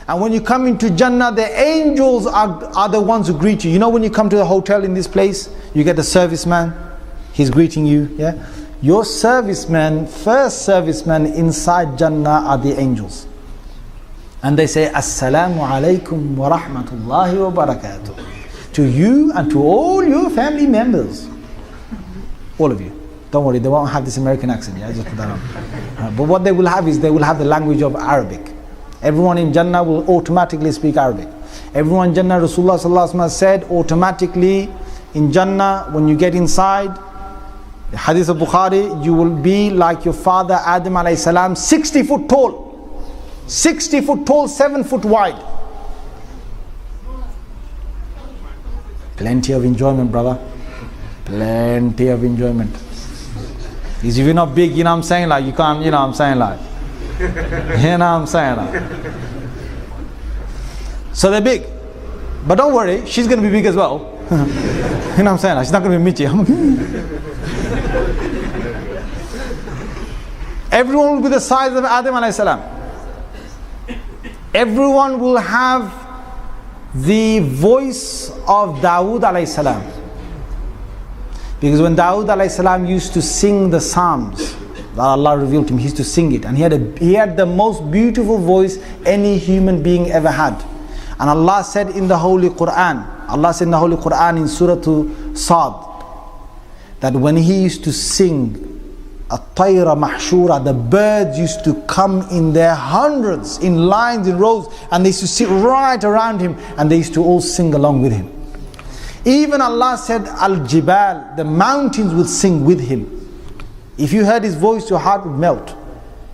And when you come into Jannah, the angels are the ones who greet you. You know when you come to the hotel in this place, you get the serviceman, he's greeting you. Yeah, your serviceman, first serviceman inside Jannah are the angels. And they say, Assalamu alaikum wa rahmatullahi wa barakatuh. To you and to all your family members. All of you. Don't worry, they won't have this American accent. Yeah, just put that on. But what they will have is they will have the language of Arabic. Everyone in Jannah will automatically speak Arabic. Everyone in Jannah, Rasulullah sallallahu alaihi wasallam said, automatically in Jannah, when you get inside, the hadith of Bukhari, you will be like your father Adam alayhi salam, 60 foot tall. 60 foot tall, 7 foot wide. Plenty of enjoyment, brother. Plenty of enjoyment. Because if you're not big, you know what I'm saying, like you can't, you know what I'm saying, like. You know what I'm saying, like. So they're big. But don't worry, she's going to be big as well. You know what I'm saying, like, she's not going to be Michi. Everyone will be the size of Adam alayhi salam. Everyone will have the voice of Dawood alayhi salam. Because when Dawood alayhi salam used to sing the Psalms that Allah revealed to him, he used to sing it, and he had the most beautiful voice any human being ever had. And Allah said in the Holy Quran, in Surah Sad, that when he used to sing At-Tayra Mahshura, the birds used to come in their hundreds, in lines, in rows, and they used to sit right around him, and they used to all sing along with him. Even Allah said, Al-Jibal, the mountains would sing with him. If you heard his voice, your heart would melt. You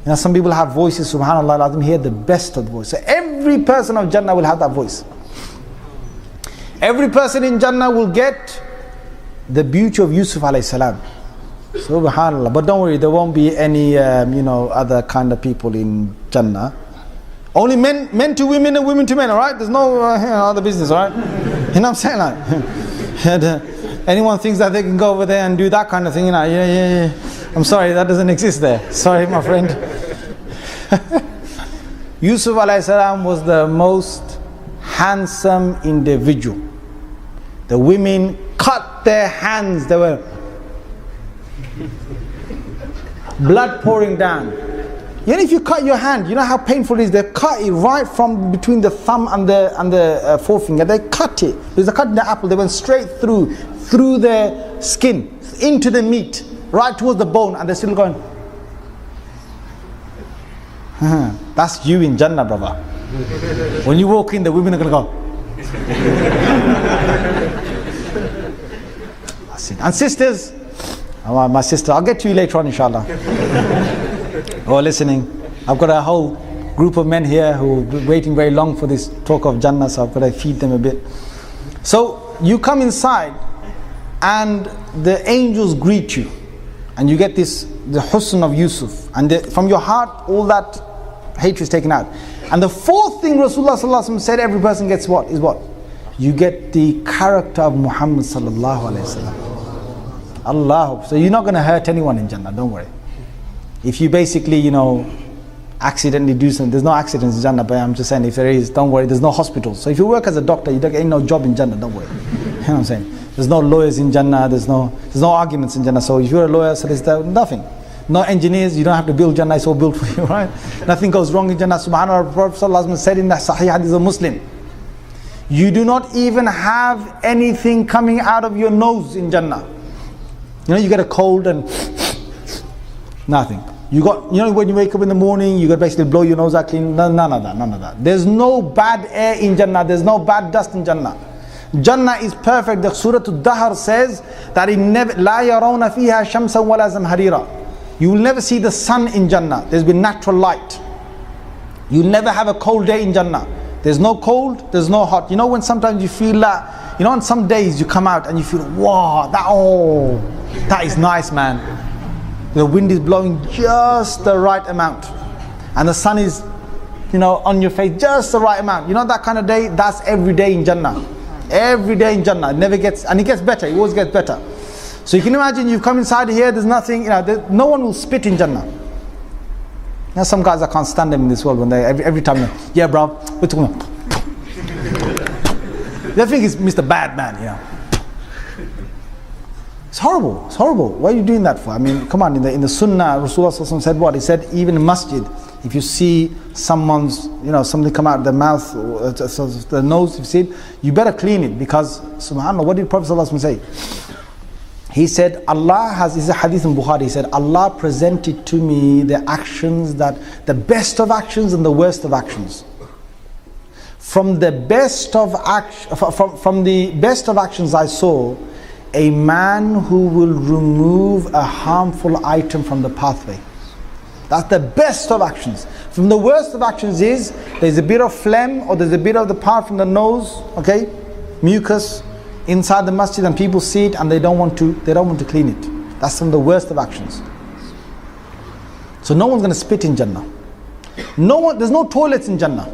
know, some people have voices, subhanAllah, let them hear the best of the voice. So every person of Jannah will have that voice. Every person in Jannah will get the beauty of Yusuf alayhi salam. Subhanallah. But don't worry, there won't be any other kind of people in Jannah. Only men to women and women to men, alright? There's no other business, alright? You know what I'm saying? Like, anyone thinks that they can go over there and do that kind of thing, yeah. I'm sorry, that doesn't exist there. Sorry, my friend. Yusuf alayhi salam was the most handsome individual. The women cut their hands, they were blood pouring down. You know, if you cut your hand, you know how painful it is. They cut it right from between the thumb and the forefinger. They cut it. Because they cut the apple. They went straight through the skin, into the meat, right towards the bone, and they're still going. That's you in Jannah, brother. When you walk in, the women are going to go. That's it. And sisters, my sister, I'll get to you later on, inshallah. Or listening. I've got a whole group of men here who are waiting very long for this talk of Jannah, so I've got to feed them a bit. So you come inside and the angels greet you, and you get the husn of Yusuf, and from your heart all that hatred is taken out. And the fourth thing Rasulullah sallallahu alaihi wasallam said every person gets what? You get the character of Muhammad sallallahu alaihi wasallam. Allah. So you're not going to hurt anyone in Jannah, don't worry. If you basically, accidentally do something, there's no accidents in Jannah, but I'm just saying, if there is, don't worry, there's no hospitals. So if you work as a doctor, you don't get no job in Jannah, don't worry. You know what I'm saying? There's no lawyers in Jannah, there's no arguments in Jannah. So if you're a lawyer, so there's nothing. No engineers, you don't have to build Jannah, it's all built for you, right? Nothing goes wrong in Jannah. Subhanallah, Prophet sallallahu alaihi wasallam said in the Sahih Hadith of Muslim, you do not even have anything coming out of your nose in Jannah. You get a cold and nothing. When you wake up in the morning, you got to basically blow your nose out clean. None of that. There's no bad air in Jannah. There's no bad dust in Jannah. Jannah is perfect. The Surah Al-Dahr says that it never la yarawna fiha shamsan wala zamharira. You will never see the sun in Jannah. There's been natural light. You'll never have a cold day in Jannah. There's no cold, there's no hot. When sometimes you feel that, on some days you come out and you feel, wow, that is nice, man. The wind is blowing just the right amount, and the sun is, on your face just the right amount. That kind of day, that's every day in Jannah. Every day in Jannah. It never gets, and it gets better. It always gets better. So you can imagine, you've come inside here, there's nothing, no one will spit in Jannah. Now some guys, I can't stand them in this world when they every time, yeah, bro, we're talking. They think it's Mr. Bad Man, you know. It's horrible. It's horrible. What are you doing that for? I mean, come on. In the Sunnah, Rasulullah said what? He said, even in masjid, if you see someone's, something come out of their mouth, or the nose, if you see it, you better clean it, because subhanAllah, what did Prophet ﷺ say? He said, Allah has, this is a hadith in Bukhari, he said, Allah presented to me the actions the best of actions and the worst of actions. From the best of actions I saw, a man who will remove a harmful item from the pathway. That's the best of actions. From the worst of actions is, there's a bit of phlegm or there's a bit of the part from the nose, okay, mucus, inside the masjid, and people see it and they don't want to clean it. That's from the worst of actions. So no one's going to spit in Jannah. There's no toilets in Jannah.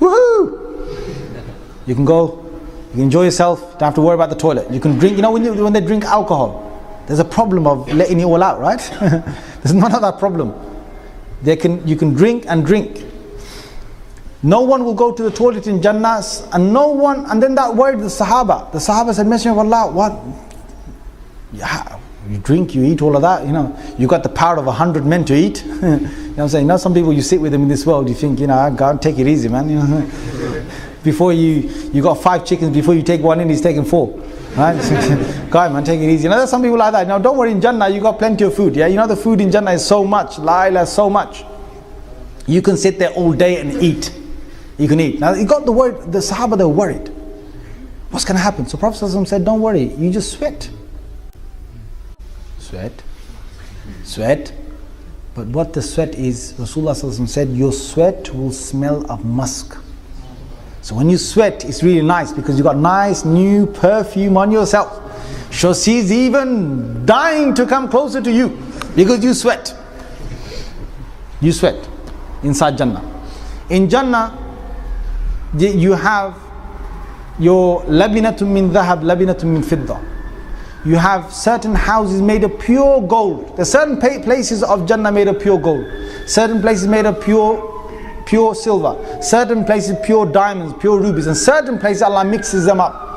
Woohoo! You can go, you can enjoy yourself, don't have to worry about the toilet. You can drink, when they drink alcohol, there's a problem of letting it all out, right? There's none of that problem. You can drink and drink. No one will go to the toilet in Jannah, and then that worried the Sahaba. The Sahaba said, Messenger of Allah, what? You drink, you eat all of that, you got the power of 100 men to eat. You know what I'm saying? Some people, you sit with them in this world, you think, God, take it easy, man. Before you got 5 chickens, before you take one in, he's taking 4. Right? God, man, take it easy. There's some people like that. Now, don't worry, in Jannah, you got plenty of food. Yeah, the food in Jannah is so much. La ilaha, so much. You can sit there all day and eat. You can eat. Now, you got the word, the Sahaba, they were worried. What's going to happen? So Prophet ﷺ said, don't worry, you just sweat. Sweat. But what the sweat is, Rasulullah ﷺ said, your sweat will smell of musk. So when you sweat, it's really nice because you got nice new perfume on yourself. So she's even dying to come closer to you because you sweat. You sweat inside Jannah. In Jannah, you have your labinatun min dhahab, labinatun min fidda. You have certain houses made of pure gold. There's certain places of Jannah made of pure gold. Certain places made of pure silver. Certain places pure diamonds, pure rubies. And certain places Allah mixes them up.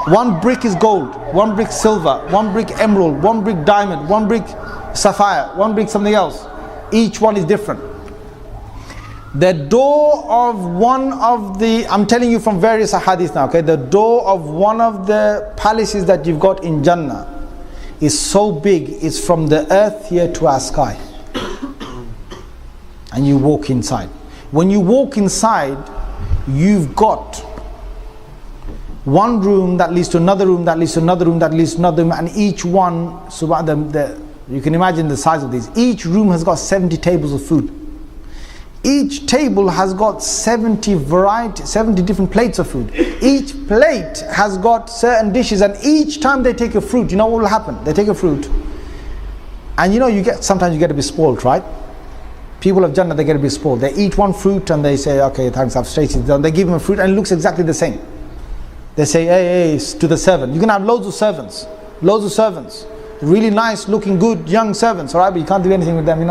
One brick is gold, one brick silver, one brick emerald, one brick diamond, one brick sapphire, one brick something else. Each one is different. The door of one of the, I'm telling you from various ahadith now, okay, the door of one of the palaces that you've got in Jannah is so big, it's from the earth here to our sky. And you walk inside. When you walk inside, you've got one room that leads to another room, that leads to another room, that leads to another room, and each one, you can imagine the size of these. Each room has got 70 tables of food. Each table has got 70 different plates of food. Each plate has got certain dishes, and each time they take a fruit, you know what will happen? They take a fruit, and sometimes you get a bit spoiled, right? People of Jannah, they get a bit spoiled. They eat one fruit and they say, okay, thanks, I've tasted it. They give him a fruit and it looks exactly the same. They say, hey, to the servant. You can have loads of servants. Really nice, looking good, young servants, alright? But you can't do anything with them,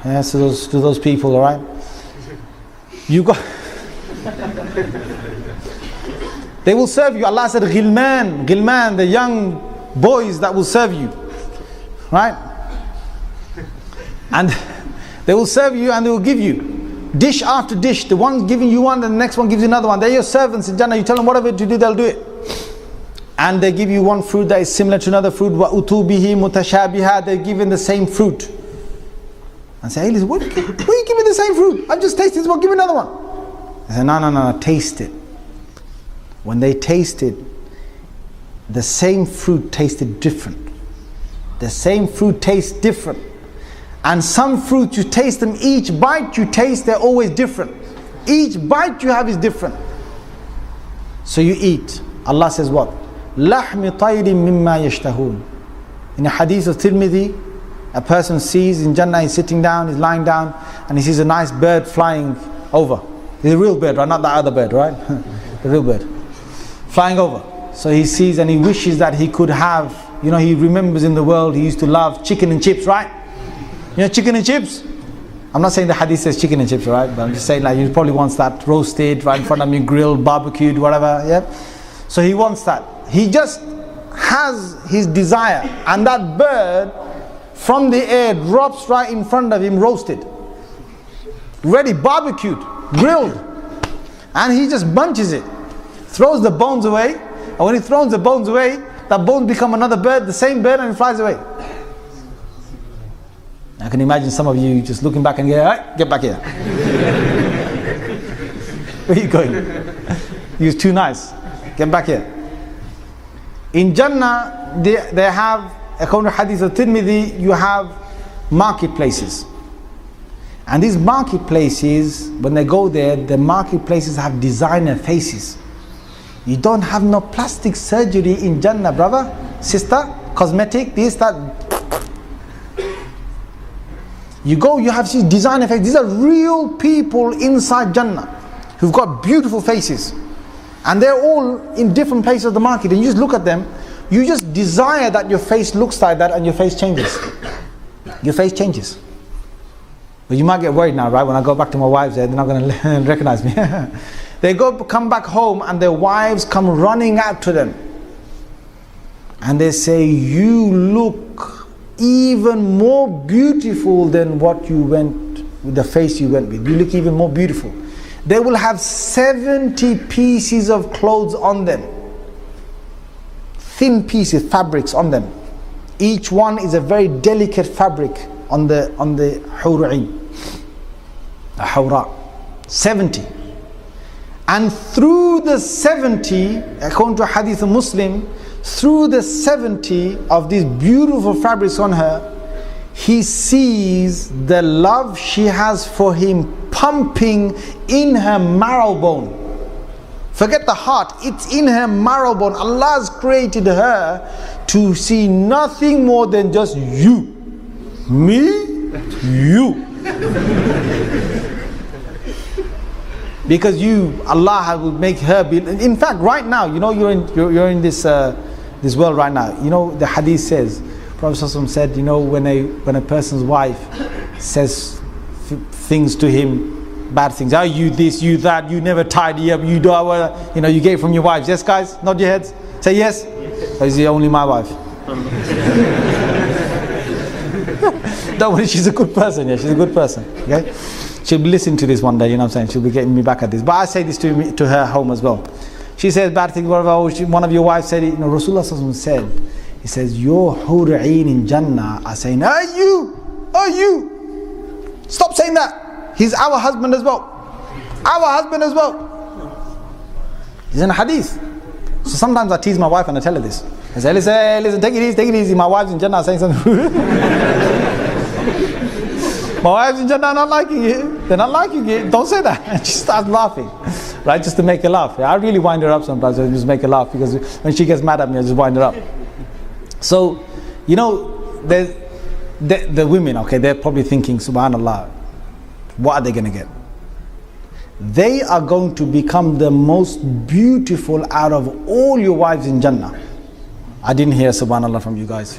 Yes, to those people, alright? They will serve you. Allah said, Ghilman, the young boys that will serve you. Right? And they will serve you and they will give you dish after dish. The one giving you one and the next one gives you another one. They're your servants in Jannah. You tell them whatever to do, they'll do it. And they give you one fruit that is similar to another fruit. وَأُتُوا بِهِ مُتَشَابِهًا. They're given the same fruit. And say, hey, listen, what are you giving the same fruit? I just tasted this one, give me another one. I say, no, taste it. When they tasted, the same fruit tasted different. The same fruit tastes different. And some fruit, you taste them, each bite you taste, they're always different. Each bite you have is different. So you eat. Allah says what? لَحْمِ طَيْرٍ مِمَّا يَشْتَهُونَ. In a hadith of Tirmidhi, a person sees in Jannah, he's sitting down, he's lying down, and he sees a nice bird flying over. It's a real bird, right? Not the other bird, right? The real bird. Flying over. So he sees and he wishes that he could have, he remembers in the world he used to love chicken and chips, right? Chicken and chips? I'm not saying the hadith says chicken and chips, right? But I'm just saying, like, he probably wants that roasted right in front of me, grilled, barbecued, whatever. Yeah. So he wants that. He just has his desire, and that bird from the air drops right in front of him, roasted, ready, barbecued, grilled, and he just bunches it, throws the bones away, and when he throws the bones away, that bones become another bird, the same bird, and it flies away. I can imagine some of you just looking back and going, all right, get back here. Where are you going? You're too nice. Get back here. In Jannah, they have, according to Hadith of Tirmidhi, you have marketplaces. And these marketplaces, when they go there, the marketplaces have designer faces. You don't have no plastic surgery in Jannah, brother, sister, cosmetic, this, that. You go, you have these designer faces. These are real people inside Jannah who've got beautiful faces. And they're all in different places of the market. And you just look at them, you just desire that your face looks like that and your face changes. Your face changes. But you might get worried now, right? When I go back to my wives, they're not going to recognize me. They come back home and their wives come running out to them. And they say, you look even more beautiful than what you went, with the face you went with. You look even more beautiful. They will have 70 pieces of clothes on them. Thin pieces, fabrics on them. Each one is a very delicate fabric on the Hur'in. The Hawra. 70. And through the 70, according to Hadith of Muslim, through the 70 of these beautiful fabrics on her, he sees the love she has for him pumping in her marrow bone. Forget the heart, it's in her marrow bone. Allah has created her to see nothing more than just you. Me, you. Because Allah will make her be. In fact, right now, you know, you're in this world right now. You know, the hadith says, Prophet ﷺ said, you know, when a person's wife says things to him, bad things, oh, you this, you that, you never tidy up, you do, you know, you get it from your wives. Yes, guys, nod your heads, say yes. Is he only my wife? Don't worry, she's a good person. Yeah, she's a good person. Okay, she'll be listening to this one day. You know what I'm saying? She'll be getting me back at this. But I say this to her home as well. She says bad things. Whatever. One of your wives said it. You know, Rasulullah ﷺ said, he says, your hur'een in Jannah are saying, are you? Stop saying that. He's our husband as well. Our husband as well. He's in a hadith. So sometimes I tease my wife and I tell her this. I say, listen, take it easy. My wife's in Jannah saying something. My wife's in Jannah are not liking it. They're not liking it. Don't say that. And she starts laughing. Right? Just to make her laugh. I really wind her up sometimes. I just make her laugh because when she gets mad at me, I just wind her up. So, you know, the women, okay, they're probably thinking, subhanallah, what are they going to get? They are going to become the most beautiful out of all your wives in Jannah. I didn't hear subhanallah from you guys.